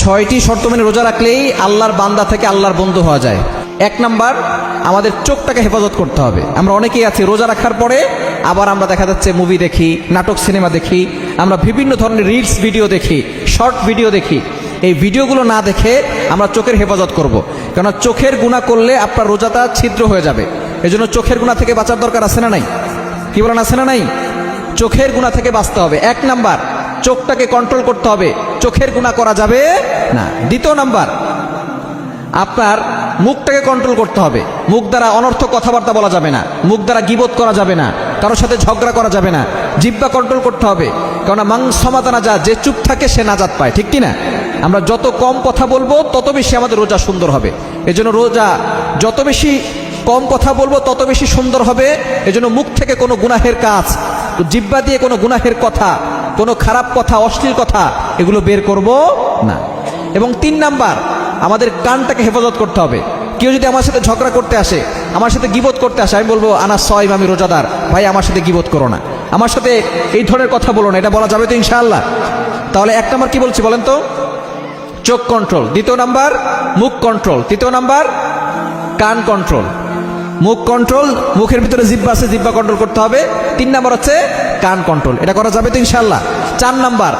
ছয়টি শর্ত মেনে রোজা রাখলেই আল্লাহর বান্দা থেকে আল্লাহর বন্ধু হওয়া যায়। এক নাম্বার, আমাদের চোখটাকে হেফাজত করতে হবে। আমরা অনেকেই আছি রোজা রাখার পরে আবার আমরা দেখা যাচ্ছে মুভি দেখি, নাটক সিনেমা দেখি, আমরা বিভিন্ন ধরনের রিলস ভিডিও দেখি, শর্ট ভিডিও দেখি। এই ভিডিওগুলো না দেখে আমরা চোখের হেফাজত করব। কেননা চোখের গুনাহ করলে আপনার রোজাটা ছিদ্র হয়ে যাবে। এজন্য চোখের গুনাহ থেকে বাঁচার দরকার আছে না নাই? কি বলেন, আছে না নাই? চোখের গুনাহ থেকে বাঁচতে হবে। এক নাম্বার, চোখটাকে কন্ট্রোল করতে হবে, চোখের গুনাহ করা যাবে না। দ্বিতীয় নাম্বার, আপনার মুখটাকে কন্ট্রোল করতে হবে। মুখ দ্বারা অনর্থক কথাবার্তা বলা যাবে না, মুখ দ্বারা গীবত করা যাবে না, কারোর সাথে ঝগড়া করা যাবে না। জিহ্বা কন্ট্রোল করতে হবে, কেননা মাংসমাতা নাজাত, যে চুপ থাকে সে নাজাত পায়, ঠিক কি না? আমরা যত কম কথা বলবো তত বেশি আমাদের রোজা সুন্দর হবে। এজন্য রোজা যত বেশি কম কথা বলবো তত বেশি সুন্দর হবে। এজন্য মুখ থেকে কোনো গুনাহের কাজ, জিহ্বা দিয়ে কোনো গুনাহের কথা, কোনো খারাপ কথা, অশ্লীল কথা এগুলো বের করব না। এবং তিন নাম্বার, আমাদের কানটাকে হেফাজত করতে হবে। কেউ যদি আমার সাথে ঝগড়া করতে আসে, আমার সাথে গীবত করতে আসে, আমি বলবো আনা সয়ম, আমি রোজাদার, ভাই আমার সাথে গীবত করো না, আমার সাথে এই ধরনের কথা বলো না। এটা বলা যাবে তো ইনশাআল্লাহ? তাহলে এক নাম্বার কি বলছি বলেন তো? চোখ কন্ট্রোল। দ্বিতীয় নাম্বার মুখ কন্ট্রোল। তৃতীয় নাম্বার কান কন্ট্রোল। মুখ কন্ট্রোল, মুখের ভিতরে জিহ্বা আছে, জিহ্বা কন্ট্রোল করতে হবে। তিন নাম্বার হচ্ছে কান কন্ট্রোল। এটা করা যাবে তো ইনশাআল্লাহ? চার নাম্বার,